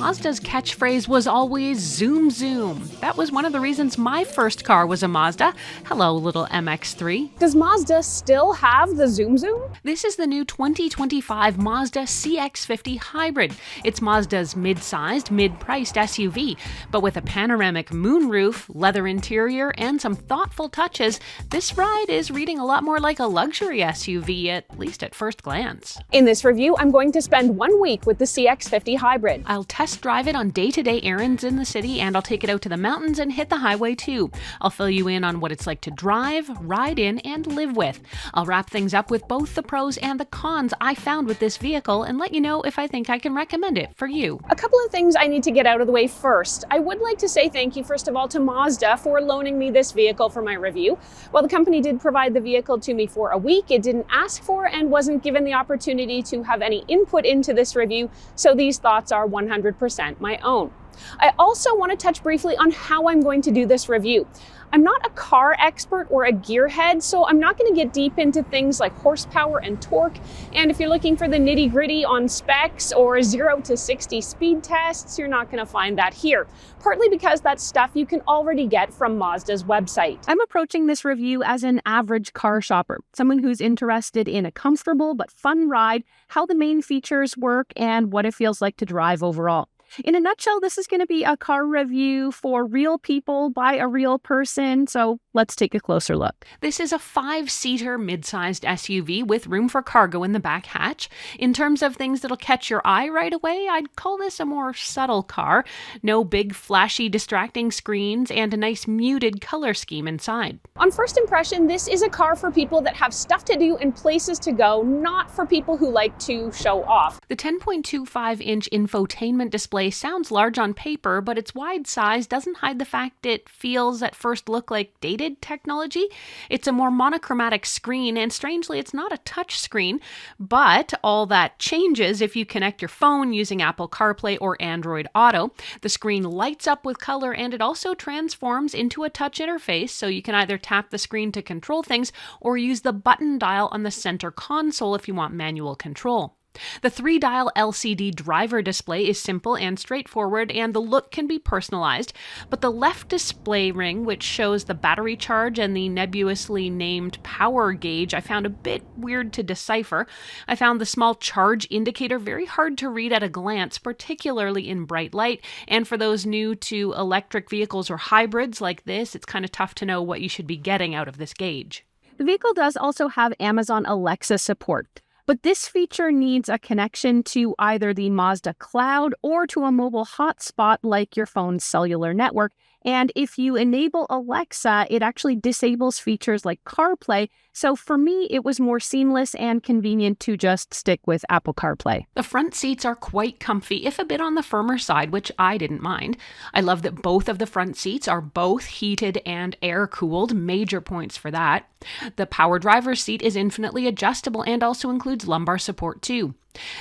Mazda's catchphrase was always zoom zoom. That was one of the reasons my first car was a Mazda. Hello, little MX-3. Does Mazda still have the zoom zoom? This is the new 2025 Mazda CX-50 hybrid. It's Mazda's mid-sized, mid-priced SUV, but with a panoramic moonroof, leather interior, and some thoughtful touches, this ride is reading a lot more like a luxury SUV, at least at first glance. In this review, I'm going to spend 1 week with the CX-50 hybrid. I'll test drive it on day-to-day errands in the city, and I'll take it out to the mountains and hit the highway too. I'll fill you in on what it's like to drive, ride in, and live with. I'll wrap things up with both the pros and the cons I found with this vehicle and let you know if I think I can recommend it for you. A couple of things I need to get out of the way first. I would like to say thank you, first of all, to Mazda for loaning me this vehicle for my review. While the company did provide the vehicle to me for a week, it didn't ask for and wasn't given the opportunity to have any input into this review, so these thoughts are 100% my own. I also want to touch briefly on how I'm going to do this review. I'm not a car expert or a gearhead, so I'm not going to get deep into things like horsepower and torque. And if you're looking for the nitty-gritty on specs or 0 to 60 speed tests, you're not going to find that here. Partly because that's stuff you can already get from Mazda's website. I'm approaching this review as an average car shopper, someone who's interested in a comfortable but fun ride, how the main features work, and what it feels like to drive overall. In a nutshell, this is going to be a car review for real people by a real person, so let's take a closer look. This is a 5-seater mid-sized SUV with room for cargo in the back hatch. In terms of things that'll catch your eye right away, I'd call this a more subtle car. No big, flashy, distracting screens, and a nice muted color scheme inside. On first impression, this is a car for people that have stuff to do and places to go, not for people who like to show off. The 10.25-inch infotainment display sounds large on paper, but its wide size doesn't hide the fact it feels at first look like dated technology. It's a more monochromatic screen, and strangely, it's not a touch screen, but all that changes if you connect your phone using Apple CarPlay or Android Auto. The screen lights up with color, and it also transforms into a touch interface, so you can either tap the screen to control things or use the button dial on the center console if you want manual control. The 3-dial LCD driver display is simple and straightforward, and the look can be personalized, but the left display ring, which shows the battery charge and the nebulously named power gauge, I found a bit weird to decipher. I found the small charge indicator very hard to read at a glance, particularly in bright light, and for those new to electric vehicles or hybrids like this, it's kind of tough to know what you should be getting out of this gauge. The vehicle does also have Amazon Alexa support, but this feature needs a connection to either the Mazda cloud or to a mobile hotspot like your phone's cellular network. And if you enable Alexa, it actually disables features like CarPlay. So for me, it was more seamless and convenient to just stick with Apple CarPlay. The front seats are quite comfy, if a bit on the firmer side, which I didn't mind. I love that both of the front seats are both heated and air-cooled, major points for that. The power driver's seat is infinitely adjustable and also includes lumbar support too.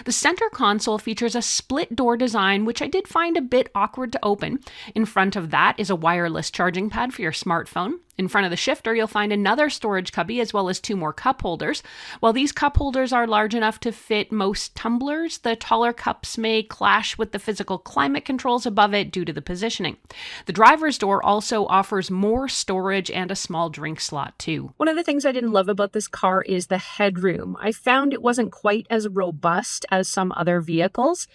The center console features a split door design, which I did find a bit awkward to open. In front of that is a wireless charging pad for your smartphone. In front of the shifter, you'll find another storage cubby as well as 2 more cup holders. While these cup holders are large enough to fit most tumblers, the taller cups may clash with the physical climate controls above it due to the positioning. The driver's door also offers more storage and a small drink slot too. One of the things I didn't love about this car is the headroom. I found it wasn't quite as robust as some other vehicles.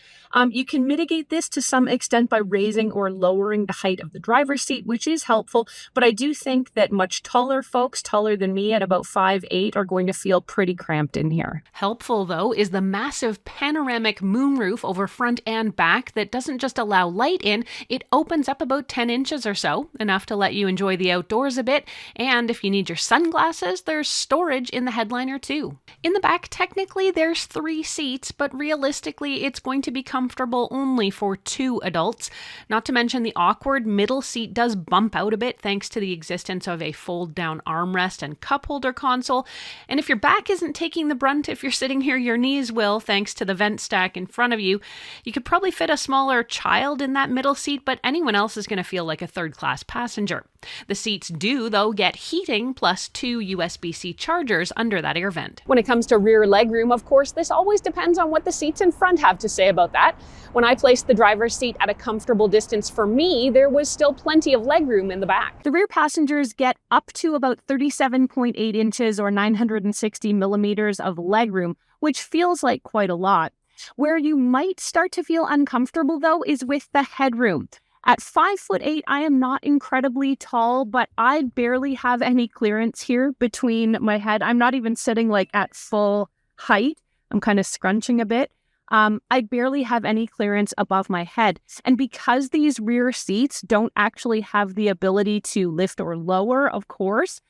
You can mitigate this to some extent by raising or lowering the height of the driver's seat, which is helpful, but I do think that much taller folks, taller than me at about 5'8", are going to feel pretty cramped in here. Helpful, though, is the massive panoramic moonroof over front and back that doesn't just allow light in, it opens up about 10 inches or so, enough to let you enjoy the outdoors a bit, and if you need your sunglasses, there's storage in the headliner too. In the back, technically, there's 3 seats, but realistically, it's going to be comfortable only for 2 adults. Not to mention the awkward middle seat does bump out a bit thanks to the existence importance of a fold-down armrest and cup holder console. And if your back isn't taking the brunt, if you're sitting here, your knees will, thanks to the vent stack in front of you. You could probably fit a smaller child in that middle seat, but anyone else is going to feel like a third-class passenger. The seats do, though, get heating plus 2 USB-C chargers under that air vent. When it comes to rear legroom, of course, this always depends on what the seats in front have to say about that. When I placed the driver's seat at a comfortable distance for me, there was still plenty of legroom in the back. The rear passengers get up to about 37.8 inches or 960 millimeters of legroom, which feels like quite a lot. Where you might start to feel uncomfortable, though, is with the headroom. At 5'8", I am not incredibly tall, but I barely have any clearance here between my head. I'm not even sitting like at full height. I'm kind of scrunching a bit. I barely have any clearance above my head. And because these rear seats don't actually have the ability to lift or lower, of course,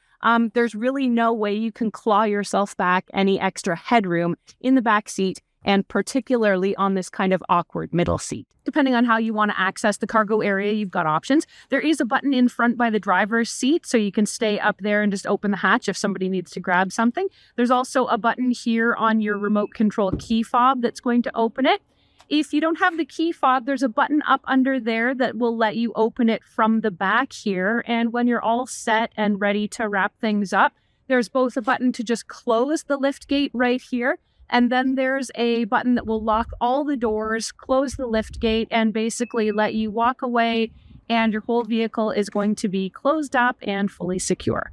there's really no way you can claw yourself back any extra headroom in the back seat, and particularly on this kind of awkward middle seat. Depending on how you want to access the cargo area, you've got options. There is a button in front by the driver's seat, so you can stay up there and just open the hatch if somebody needs to grab something. There's also a button here on your remote control key fob that's going to open it. If you don't have the key fob, there's a button up under there that will let you open it from the back here. And when you're all set and ready to wrap things up, there's both a button to just close the lift gate right here, and then there's a button that will lock all the doors, close the lift gate, and basically let you walk away, and your whole vehicle is going to be closed up and fully secure.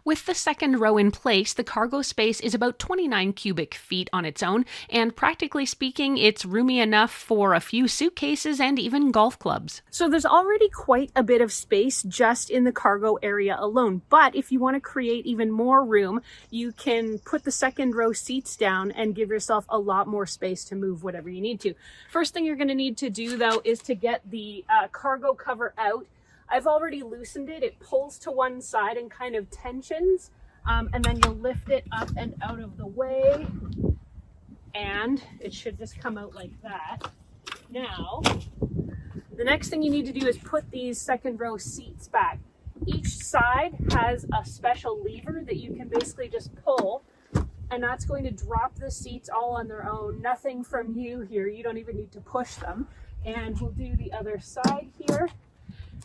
With the second row in place, the cargo space is about 29 cubic feet on its own, and practically speaking, it's roomy enough for a few suitcases and even golf clubs. So there's already quite a bit of space just in the cargo area alone. But if you want to create even more room, you can put the second row seats down and give yourself a lot more space to move whatever you need to. First thing you're going to need to do, though, is to get the cargo cover out. I've already loosened it. It pulls to one side and kind of tensions, and then you'll lift it up and out of the way, and it should just come out like that. Now, the next thing you need to do is put these second row seats back. Each side has a special lever that you can basically just pull, and that's going to drop the seats all on their own. Nothing from you here. You don't even need to push them. And we'll do the other side here.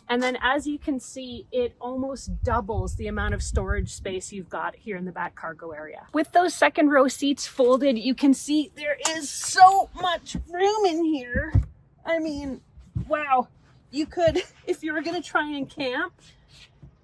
And then as you can see, it almost doubles the amount of storage space you've got here in the back cargo area. With those second row seats folded, you can see there is so much room in here. I mean, wow. You could, if you were going to try and camp,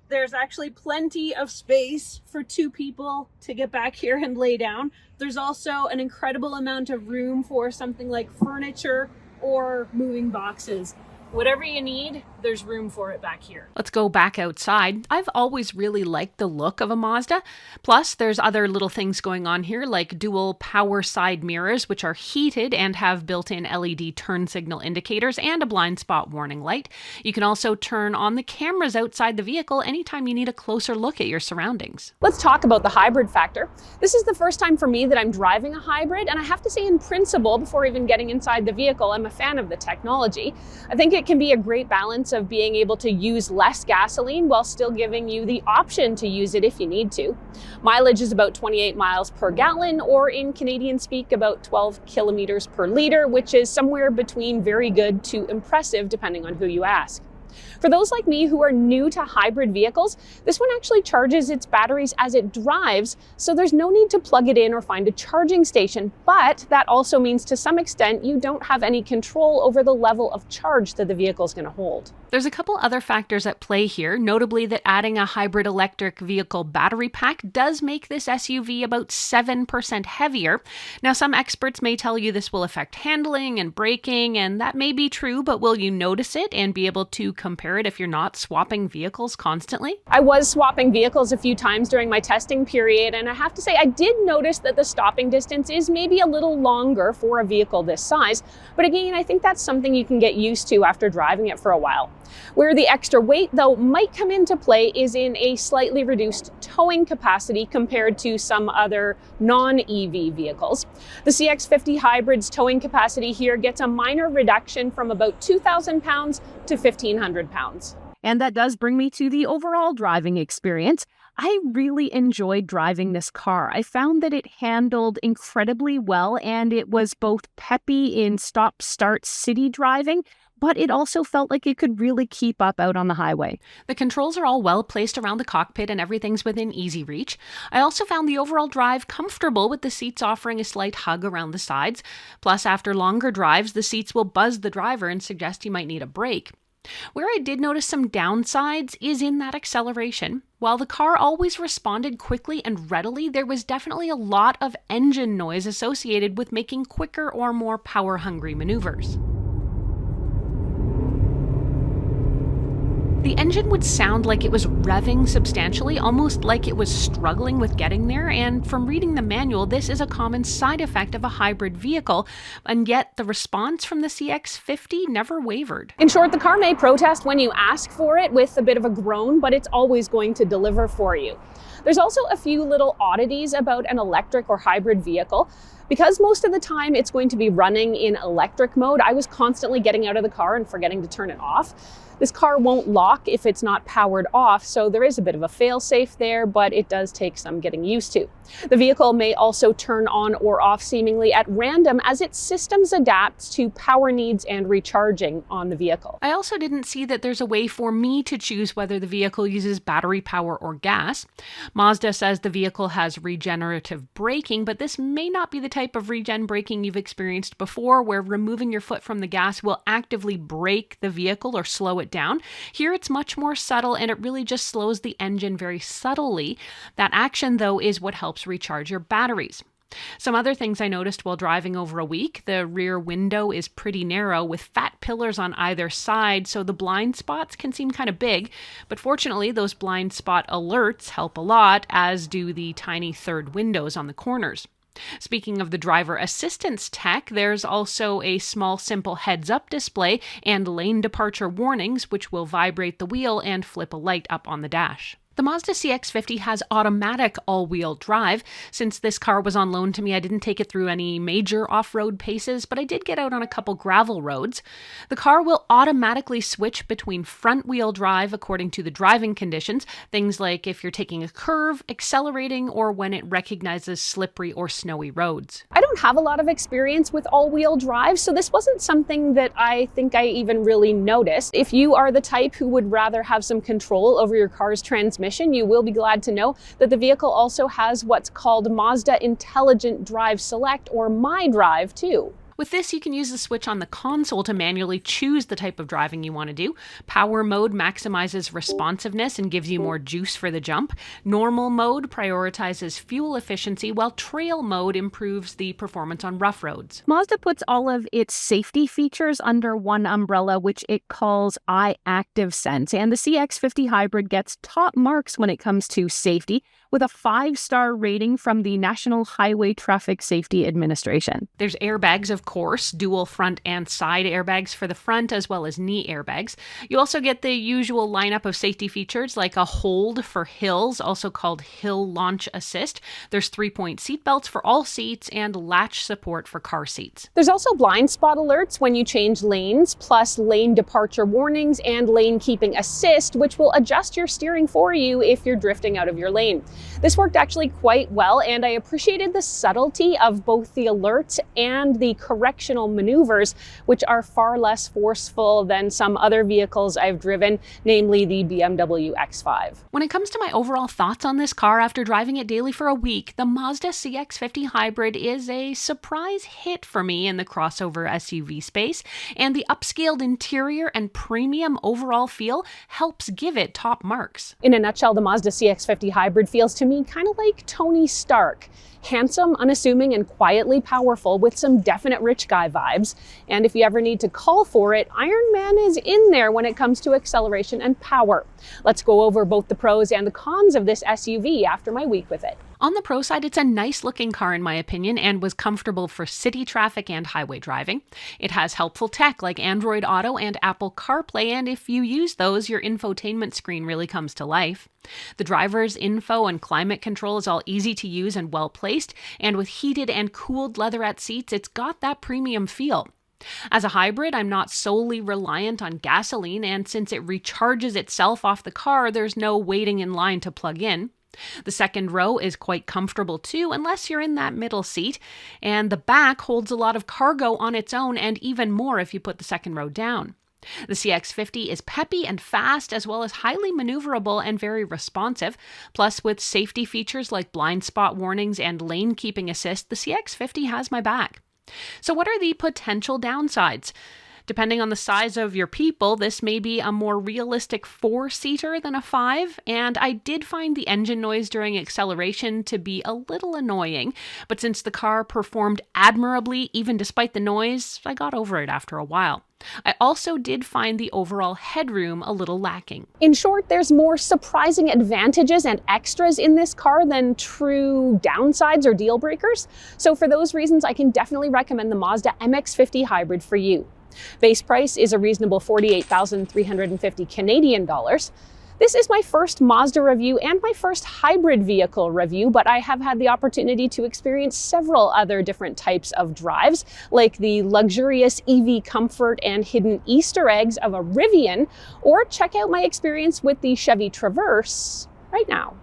there's actually plenty of space for 2 people to get back here and lay down. There's also an incredible amount of room for something like furniture or moving boxes. Whatever you need, there's room for it back here. Let's go back outside. I've always really liked the look of a Mazda. Plus, there's other little things going on here, like dual power side mirrors, which are heated and have built-in LED turn signal indicators and a blind spot warning light. You can also turn on the cameras outside the vehicle anytime you need a closer look at your surroundings. Let's talk about the hybrid factor. This is the first time for me that I'm driving a hybrid, and I have to say, in principle, before even getting inside the vehicle, I'm a fan of the technology. I think it can be a great balance of being able to use less gasoline while still giving you the option to use it if you need to. Mileage is about 28 miles per gallon, or in Canadian speak, about 12 kilometers per liter, which is somewhere between very good to impressive, depending on who you ask. For those like me who are new to hybrid vehicles, this one actually charges its batteries as it drives, so there's no need to plug it in or find a charging station. But that also means to some extent you don't have any control over the level of charge that the vehicle is going to hold. There's a couple other factors at play here, notably that adding a hybrid electric vehicle battery pack does make this SUV about 7% heavier. Now, some experts may tell you this will affect handling and braking, and that may be true, but will you notice it and be able to compare it if you're not swapping vehicles constantly? I was swapping vehicles a few times during my testing period, and I have to say I did notice that the stopping distance is maybe a little longer for a vehicle this size, but again, I think that's something you can get used to after driving it for a while. Where the extra weight, though, might come into play is in a slightly reduced towing capacity compared to some other non-EV vehicles. The CX-50 hybrid's towing capacity here gets a minor reduction from about 2,000 pounds to 1,500 pounds. And that does bring me to the overall driving experience. I really enjoyed driving this car. I found that it handled incredibly well, and it was both peppy in stop-start city driving, but it also felt like it could really keep up out on the highway. The controls are all well placed around the cockpit and everything's within easy reach. I also found the overall drive comfortable, with the seats offering a slight hug around the sides. Plus, after longer drives, the seats will buzz the driver and suggest you might need a break. Where I did notice some downsides is in that acceleration. While the car always responded quickly and readily, there was definitely a lot of engine noise associated with making quicker or more power-hungry maneuvers. The engine would sound like it was revving substantially, almost like it was struggling with getting there, and from reading the manual, this is a common side effect of a hybrid vehicle, and yet the response from the CX-50 never wavered. In short, the car may protest when you ask for it with a bit of a groan, but it's always going to deliver for you. There's also a few little oddities about an electric or hybrid vehicle. Because most of the time it's going to be running in electric mode, I was constantly getting out of the car and forgetting to turn it off. This car won't lock if it's not powered off, so there is a bit of a fail-safe there, but it does take some getting used to. The vehicle may also turn on or off seemingly at random as its systems adapt to power needs and recharging on the vehicle. I also didn't see that there's a way for me to choose whether the vehicle uses battery power or gas. Mazda says the vehicle has regenerative braking, but this may not be the type of regen braking you've experienced before, where removing your foot from the gas will actively brake the vehicle or slow it down. Here it's much more subtle, and it really just slows the engine very subtly. That action, though, is what helps recharge your batteries. Some other things I noticed while driving over a week: the rear window is pretty narrow with fat pillars on either side, so the blind spots can seem kind of big, but fortunately those blind spot alerts help a lot, as do the tiny third windows on the corners. Speaking of the driver assistance tech, there's also a small simple heads-up display and lane departure warnings, which will vibrate the wheel and flip a light up on the dash. The Mazda CX-50 has automatic all-wheel drive. Since this car was on loan to me, I didn't take it through any major off-road paces, but I did get out on a couple gravel roads. The car will automatically switch between front-wheel drive according to the driving conditions, things like if you're taking a curve, accelerating, or when it recognizes slippery or snowy roads. I don't have a lot of experience with all-wheel drive, so this wasn't something that I think I even really noticed. If you are the type who would rather have some control over your car's transmission, you will be glad to know that the vehicle also has what's called Mazda Intelligent Drive Select, or MyDrive, too. With this, you can use the switch on the console to manually choose the type of driving you want to do. Power mode maximizes responsiveness and gives you more juice for the jump. Normal mode prioritizes fuel efficiency, while trail mode improves the performance on rough roads. Mazda puts all of its safety features under one umbrella, which it calls iActive Sense, and the CX-50 Hybrid gets top marks when it comes to safety, with a 5-star rating from the National Highway Traffic Safety Administration. There's airbags, of course, dual front and side airbags for the front, as well as knee airbags. You also get the usual lineup of safety features like a hold for hills, also called Hill Launch Assist. There's 3-point seat belts for all seats and latch support for car seats. There's also blind spot alerts when you change lanes, plus lane departure warnings and lane keeping assist, which will adjust your steering for you if you're drifting out of your lane. This worked actually quite well, and I appreciated the subtlety of both the alerts and the correctional maneuvers, which are far less forceful than some other vehicles I've driven, namely the BMW X5. When it comes to my overall thoughts on this car after driving it daily for a week, the Mazda CX-50 Hybrid is a surprise hit for me in the crossover SUV space, and the upscaled interior and premium overall feel helps give it top marks. In a nutshell, the Mazda CX-50 Hybrid feels to me kind of like Tony Stark. Handsome, unassuming, and quietly powerful with some definite rich guy vibes. And if you ever need to call for it, Iron Man is in there when it comes to acceleration and power. Let's go over both the pros and the cons of this SUV after my week with it. On the pro side, it's a nice looking car in my opinion, and was comfortable for city traffic and highway driving. It has helpful tech like Android Auto and Apple CarPlay, and if you use those, your infotainment screen really comes to life. The driver's info and climate control is all easy to use and well placed, and with heated and cooled leatherette seats, it's got that premium feel. As a hybrid, I'm not solely reliant on gasoline, and since it recharges itself off the car, there's no waiting in line to plug in. The second row is quite comfortable too, unless you're in that middle seat, and the back holds a lot of cargo on its own, and even more if you put the second row down. The CX-50 is peppy and fast, as well as highly maneuverable and very responsive. Plus, with safety features like blind spot warnings and lane keeping assist, the CX-50 has my back. So what are the potential downsides? Depending on the size of your people, this may be a more realistic 4-seater than a 5, and I did find the engine noise during acceleration to be a little annoying, but since the car performed admirably even despite the noise, I got over it after a while. I also did find the overall headroom a little lacking. In short, there's more surprising advantages and extras in this car than true downsides or deal breakers. So for those reasons, I can definitely recommend the Mazda MX-50 Hybrid for you. Base price is a reasonable 48,350 Canadian dollars. This is my first Mazda review and my first hybrid vehicle review, but I have had the opportunity to experience several other different types of drives, like the luxurious EV comfort and hidden Easter eggs of a Rivian, or check out my experience with the Chevy Traverse right now.